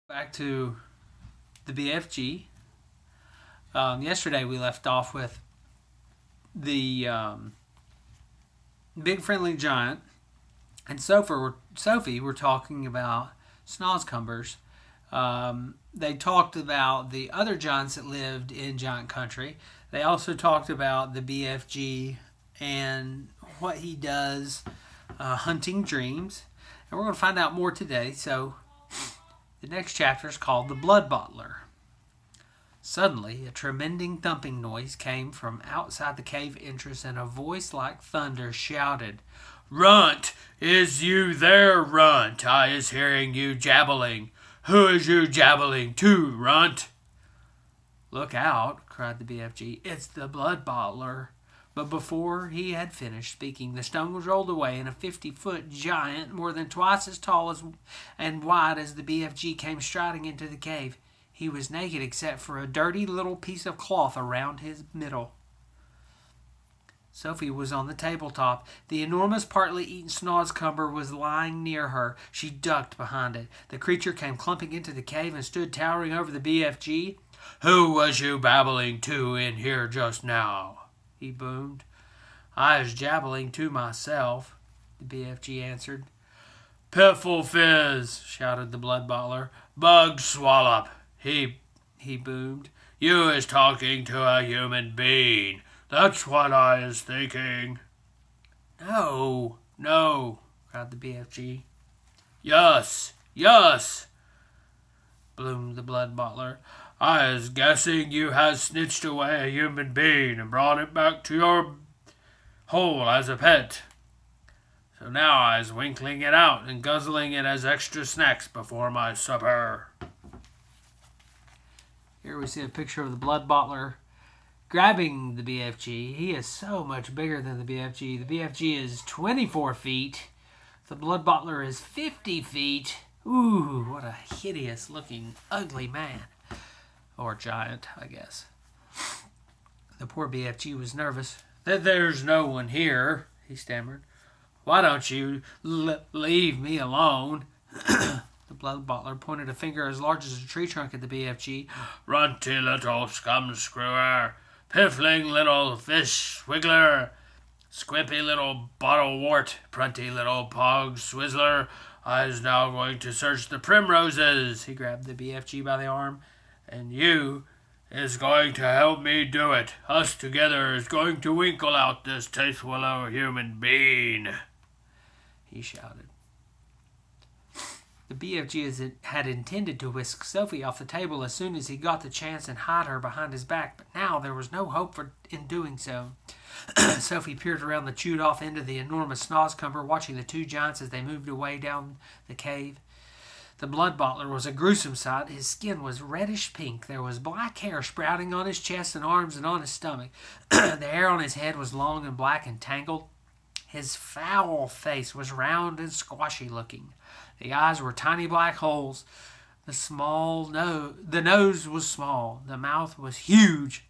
Back to the BFG. Yesterday we left off with the big friendly giant and Sophie were talking about snozcumbers. They talked about the other giants that lived in giant country. They also talked about the BFG and what he does hunting dreams. And we're going to find out more today. So the next chapter is called The Blood Bottler. Suddenly, a tremendous thumping noise came from outside the cave entrance, and a voice like thunder shouted, "Runt! Is you there, Runt? I is hearing you jabbling. Who is you jabbling to, Runt?" "Look out," cried the BFG. "It's the Blood Bottler." But before he had finished speaking, the stone was rolled away, and a 50-foot giant, more than twice as tall and wide as the BFG, came striding into the cave. He was naked except for a dirty little piece of cloth around his middle. Sophie was on the tabletop. The enormous, partly eaten snozcumber was lying near her. She ducked behind it. The creature came clumping into the cave and stood towering over the BFG. "Who was you babbling to in here just now?" he boomed. "I was jabbling to myself," the BFG answered. "Piffle fizz," shouted the blood bottler. "Bug swallop," he boomed. "You is talking to a human being. That's what I is thinking." No, cried the BFG. Yes, bloomed the blood bottler. "I is guessing you has snitched away a human being and brought it back to your hole as a pet. So now I is winkling it out and guzzling it as extra snacks before my supper." Here we see a picture of the blood bottler grabbing the BFG. He is so much bigger than the BFG. The BFG is 24 feet. The blood bottler is 50 feet. Ooh, what a hideous looking, ugly man. Or giant, I guess. The poor BFG was nervous. "There's no one here," he stammered. "Why don't you leave me alone?" The blood bottler pointed a finger as large as a tree trunk at the BFG. "Runty little scum screwer, piffling little fish swiggler, squimpy little bottle wart, prunty little pog swizzler. I's now going to search the primroses." He grabbed the BFG by the arm. "And you is going to help me do it. Us together is going to winkle out this tasteful little human being," he shouted. The BFG had intended to whisk Sophie off the table as soon as he got the chance and hide her behind his back, but now there was no hope in doing so. Sophie peered around the chewed-off end of the enormous snozcumber, watching the two giants as they moved away down the cave. The blood bottler was a gruesome sight. His skin was reddish pink. There was black hair sprouting on his chest and arms and on his stomach. The hair on his head was long and black and tangled. His foul face was round and squashy looking. The eyes were tiny black holes. The nose was small. The mouth was huge.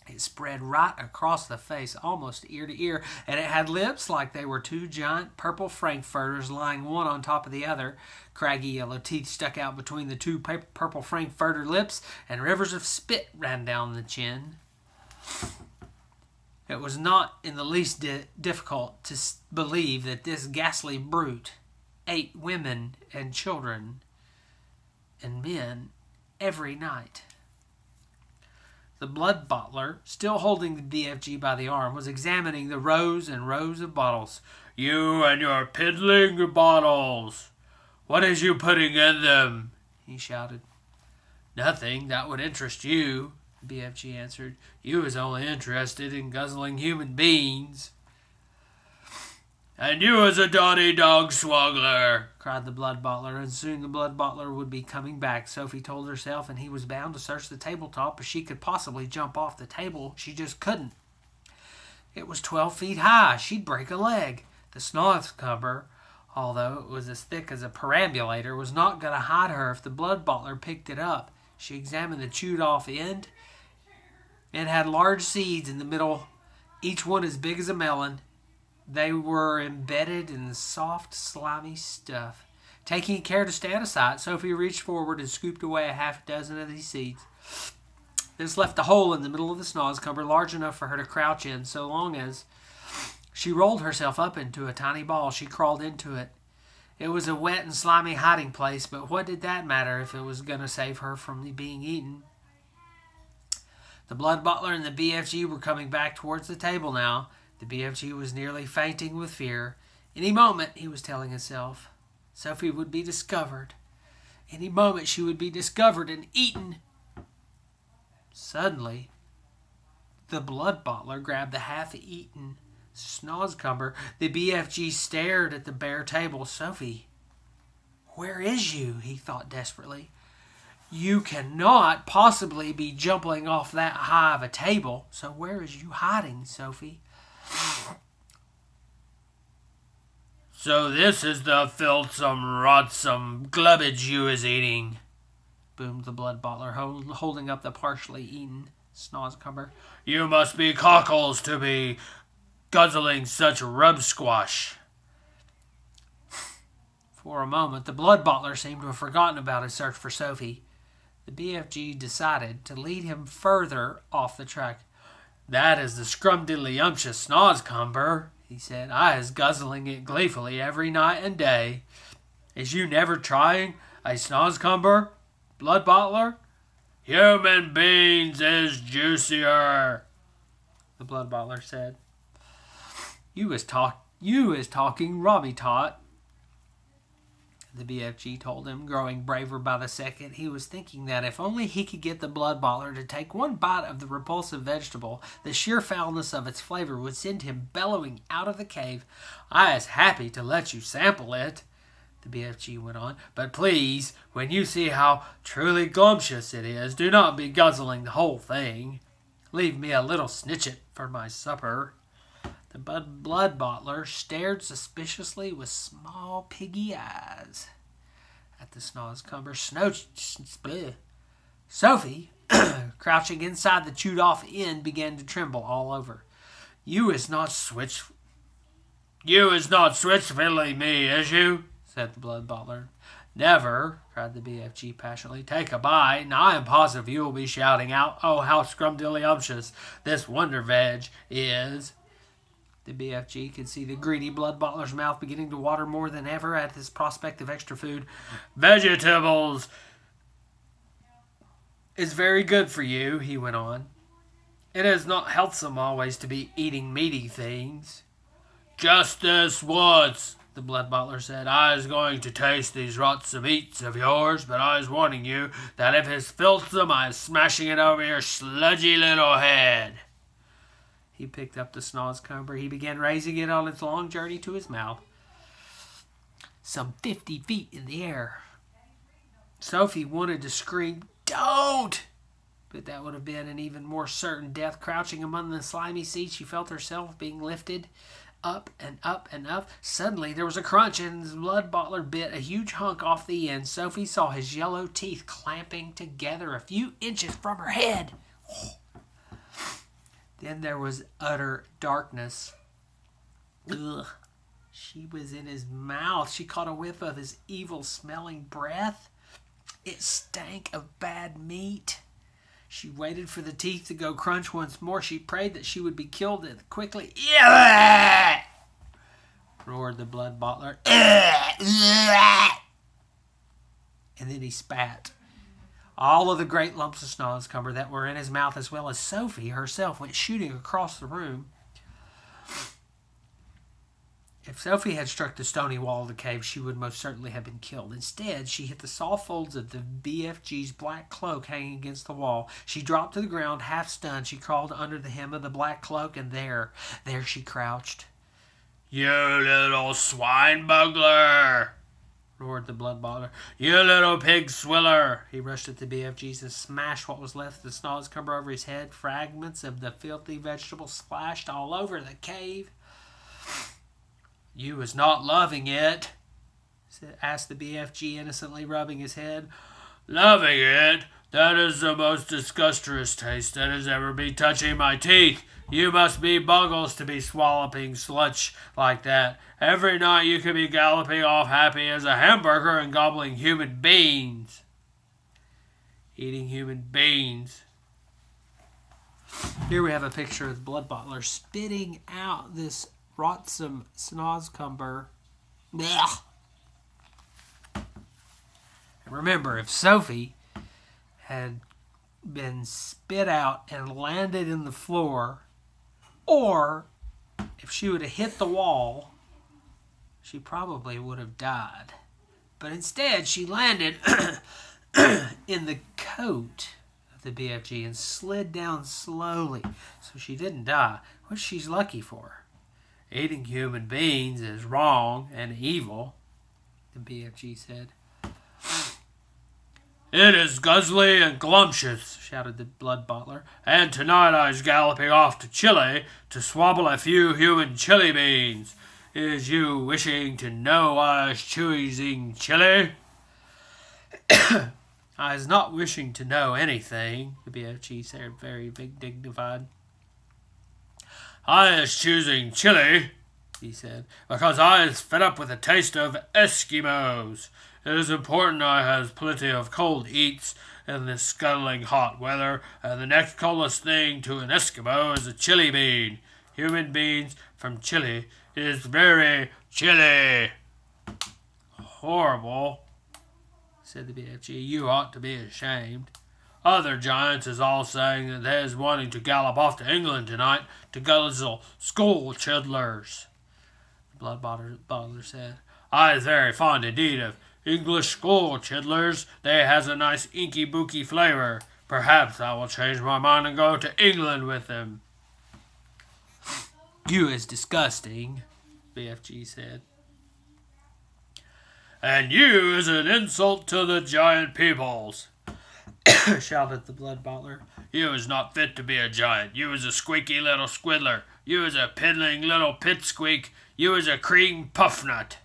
It spread right across the face, almost ear to ear, and it had lips like they were two giant purple frankfurters lying one on top of the other. Craggy yellow teeth stuck out between the two purple frankfurter lips, and rivers of spit ran down the chin. It was not in the least difficult to believe that this ghastly brute ate women and children and men every night. The blood bottler, still holding the BFG by the arm, was examining the rows and rows of bottles. "You and your piddling bottles! What is you putting in them?" he shouted. "Nothing that would interest you," the BFG answered. "You is only interested in guzzling human beings." "And you is a dotty dog swoggler," cried the blood bottler, and soon the blood bottler would be coming back, Sophie told herself, and he was bound to search the tabletop if she could possibly jump off the table. She just couldn't. It was 12 feet high. She'd break a leg. The snozcumber, although it was as thick as a perambulator, was not going to hide her if the blood bottler picked it up. She examined the chewed-off end. It had large seeds in the middle, each one as big as a melon. They were embedded in soft, slimy stuff. Taking care to stand aside, Sophie reached forward and scooped away a half dozen of these seeds. This left a hole in the middle of the snozzcumber large enough for her to crouch in. So long as she rolled herself up into a tiny ball, she crawled into it. It was a wet and slimy hiding place, but what did that matter if it was going to save her from being eaten? The blood bottler and the BFG were coming back towards the table now. The BFG was nearly fainting with fear. Any moment, he was telling himself, Sophie would be discovered. Any moment she would be discovered and eaten. Suddenly, the blood bottler grabbed the half-eaten snozzcumber. The BFG stared at the bare table. Sophie, where is you? He thought desperately. You cannot possibly be jumping off that high of a table. So where is you hiding, Sophie? So this is the filthsome, rotsome glubbage you is eating, boomed the blood bottler, holding up the partially eaten snozzcumber. You must be cockles to be guzzling such rub squash. For a moment, the blood bottler seemed to have forgotten about his search for Sophie. The BFG decided to lead him further off the track. That is the scrumdiddlyumptious snozzcumber, he said. I is guzzling it gleefully every night and day. Is you never trying a snozzcumber, blood bottler? Human beings is juicier, the blood bottler said. You is talking Robbie Tot, the BFG told him, growing braver by the second. He was thinking that if only he could get the blood bottler to take one bite of the repulsive vegetable, the sheer foulness of its flavor would send him bellowing out of the cave. I is happy to let you sample it, the BFG went on, but please, when you see how truly glumptious it is, do not be guzzling the whole thing. Leave me a little snitchet for my supper. The blood bottler stared suspiciously with small piggy eyes at the snozzcumber. Sophie, crouching inside the chewed-off end, began to tremble all over. You is not switch fiddly me, is you? Said the blood bottler. Never, cried the BFG passionately. Take a bite, and I am positive you will be shouting out, oh, how scrumdiddlyumptious this wonder veg is. The BFG could see the greedy blood bottler's mouth beginning to water more than ever at this prospect of extra food. Vegetables is very good for you, he went on. It is not healthsome always to be eating meaty things. Just this once, the blood bottler said. I is going to taste these rotsome eats of yours, but I is warning you that if it's filthsome, I is smashing it over your sludgy little head. He picked up the snozzcumber. He began raising it on its long journey to his mouth, some 50 feet in the air. Sophie wanted to scream, don't! But that would have been an even more certain death. Crouching among the slimy seeds, she felt herself being lifted up and up and up. Suddenly, there was a crunch, and the blood bottler bit a huge hunk off the end. Sophie saw his yellow teeth clamping together a few inches from her head. Then there was utter darkness. Ugh. She was in his mouth. She caught a whiff of his evil-smelling breath. It stank of bad meat. She waited for the teeth to go crunch once more. She prayed that she would be killed quickly. Roared the blood bottler. And then he spat. All of the great lumps of snozzcumber that were in his mouth, as well as Sophie herself, went shooting across the room. If Sophie had struck the stony wall of the cave, she would most certainly have been killed. Instead, she hit the soft folds of the BFG's black cloak hanging against the wall. She dropped to the ground, half stunned. She crawled under the hem of the black cloak, and there she crouched. You little swine bugler! Roared the blood bottler. You little pig swiller! He rushed at the BFGs and smashed what was left of the snozzcumber over his head. Fragments of the filthy vegetable splashed all over the cave. You is not loving it? Asked the BFG innocently, rubbing his head. Loving it? That is the most disgusting taste that has ever been touching my teeth. You must be buggles to be swallowing sludge like that. Every night you could be galloping off happy as a hamburger and gobbling human beans. Eating human beans. Here we have a picture of the blood bottler spitting out this rotsome snozzcumber. Blech. And remember, if Sophie had been spit out and landed in the floor, or if she would have hit the wall, she probably would have died. But instead, she landed in the coat of the BFG and slid down slowly, so she didn't die, which she's lucky for. Eating human beings is wrong and evil, the BFG said. It is guzzly and glumptious, shouted the blood bottler, and tonight I is galloping off to Chile to swabble a few human chili beans. Is you wishing to know I is choosing Chile? I is not wishing to know anything, the BFG said, very big dignified. I is choosing Chile, he said, because I is fed up with the taste of Eskimos. It is important I has plenty of cold eats in this scuttling hot weather, and the next coldest thing to an Eskimo is a chili bean. Human beans from Chile is very chilly. Horrible, said the BFG. You ought to be ashamed. Other giants is all saying that they is wanting to gallop off to England tonight to guzzle school childlers. The blood bottler said. I is very fond indeed of English school chidlers. They has a nice inky booky flavor. Perhaps I will change my mind and go to England with them. You is disgusting, BFG said. And you is an insult to the giant peoples, shouted the blood bottler. You is not fit to be a giant. You is a squeaky little squiddler. You is a piddling little pitsqueak. You is a cream puffnut.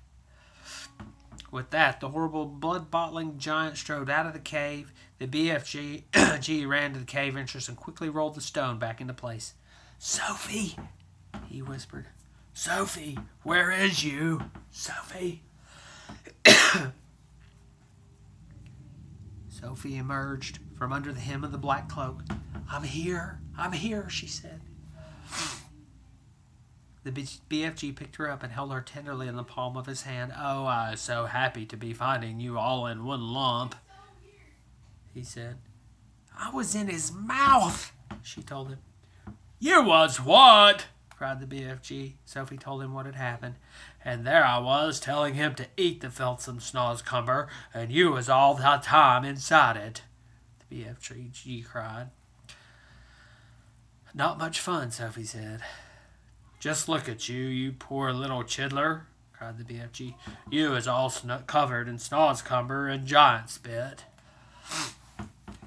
With that, the horrible blood-bottling giant strode out of the cave. The BFG ran to the cave entrance and quickly rolled the stone back into place. Sophie, he whispered. Sophie, where is you? Sophie. Sophie emerged from under the hem of the black cloak. I'm here, she said. The BFG picked her up and held her tenderly in the palm of his hand. Oh, I was so happy to be finding you all in one lump, he said. I was in his mouth, she told him. You was what? Cried the BFG. Sophie told him what had happened. And there I was, telling him to eat the filthsome snozzcumber, and you was all the time inside it, the BFG cried. Not much fun, Sophie said. Just look at you, you poor little chidler, cried the BFG. You is all covered in snozzcumber and giant spit.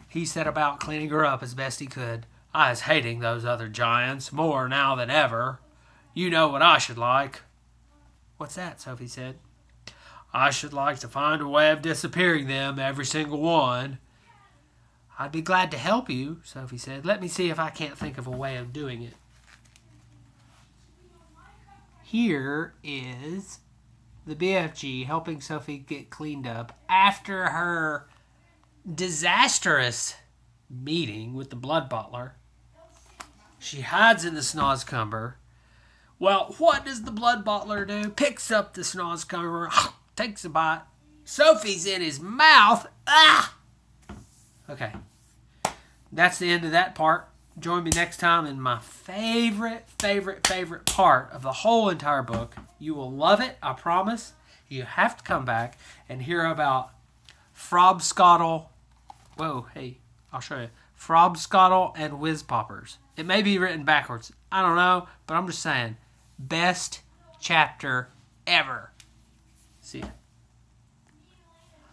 He set about cleaning her up as best he could. I is hating those other giants more now than ever. You know what I should like. What's that? Sophie said. I should like to find a way of disappearing them, every single one. I'd be glad to help you, Sophie said. Let me see if I can't think of a way of doing it. Here is the BFG helping Sophie get cleaned up after her disastrous meeting with the blood bottler. She hides in the snozzcumber. Well, what does the blood bottler do? Picks up the snozzcumber, takes a bite. Sophie's in his mouth. Ah! Okay. That's the end of that part. Join me next time in my favorite part of the whole entire book. You will love it, I promise. You have to come back and hear about Frobscottle. Whoa, hey, I'll show you. Frobscottle and Whizpoppers. It may be written backwards. I don't know, but I'm just saying. Best chapter ever. See ya.